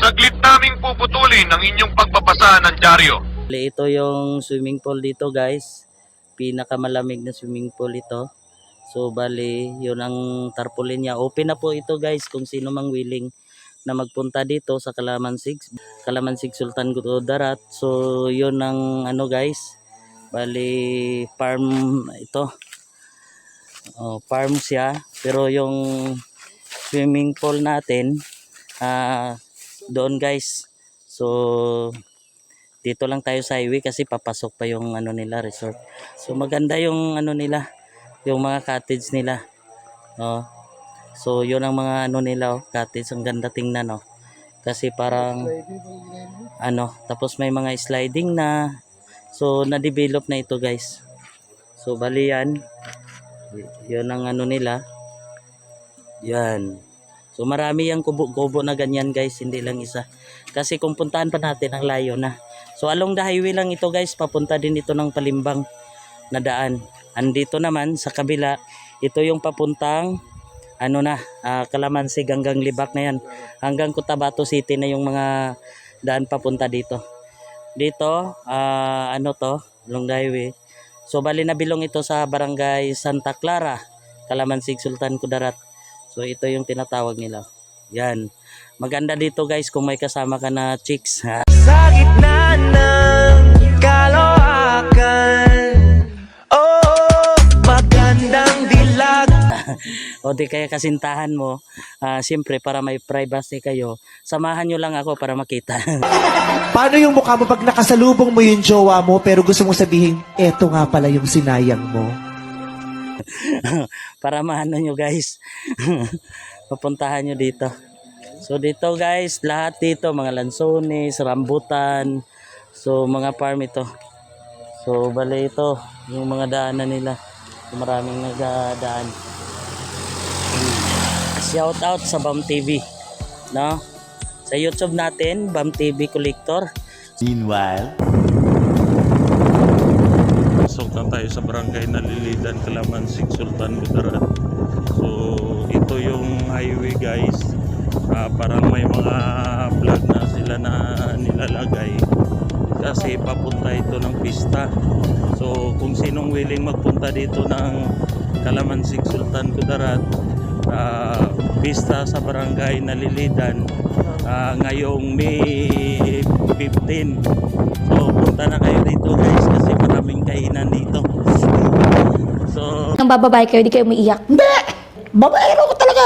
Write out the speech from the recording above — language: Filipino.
Saglit naming puputulin ang inyong pagbabasa ng dyaryo. Ito yung swimming pool dito guys. Pinakamalamig na swimming pool ito. So bali, yun ang tarpaulin niya. Open na po ito guys kung sino mang willing na magpunta dito sa Calamansig Sultan Kudarat. So yun ang ano guys. Bali farm ito. Farm siya, pero yung swimming pool natin doon guys. So dito lang tayo sa highway kasi papasok pa yung ano nila resort. So maganda yung ano nila, yung mga cottage nila. So yun ang mga ano nila, cottage, ang ganda tingnan kasi parang ano, tapos may mga sliding na. So na-develop na ito guys. So bali yan, yun ang ano nila. Yan. So marami yung kubo-kubo na ganyan guys, hindi lang isa. Kasi kung puntahan pa natin ang layo na. So along the highway lang ito guys, papunta din ito ng Palimbang na daan. Andito naman sa kabila, ito yung papuntang ano na, Calamansig hanggang Libak na yan. Hanggang Cotabato City na yung mga daan papunta dito. Dito, ano to, along the highway. So bali na bilong ito sa Barangay Santa Clara, Calamansig Sultan Kudarat. So ito yung tinatawag nila. Yan. Maganda dito guys kung may kasama ka na chicks. Sa gitna ng kaloakan, oh, magandang dilag. O di kaya kasintahan mo, siyempre para may privacy kayo, samahan nyo lang ako para makita. Paano yung mukha mo pag nakasalubong mo yung jowa mo pero gusto mong sabihin, eto nga pala yung sinayang mo? Para maano nyo guys. Papuntahan nyo dito. So dito guys, lahat dito, mga lansones, rambutan. So mga farm ito. So bali ito, yung mga daanan nila. So, maraming nagdaan. Shout out sa BAM TV, no? Sa YouTube natin, BAM TV Collector. Meanwhile, pasok na tayo sa barangay Nalilidan, Calamansig, Sultan Kudarat. So ito yung highway guys. Parang may mga vlog na sila na nilalagay kasi papunta ito ng pista. So kung sinong willing magpunta dito ng Calamansig, Sultan Kudarat, pista sa barangay Nalilidan ngayong May 15. So punta na kayo dito guys kasi maraming kainan dito. So Nang bababae kayo, di kayo umiiyak. Hindi! Babaero ko talaga!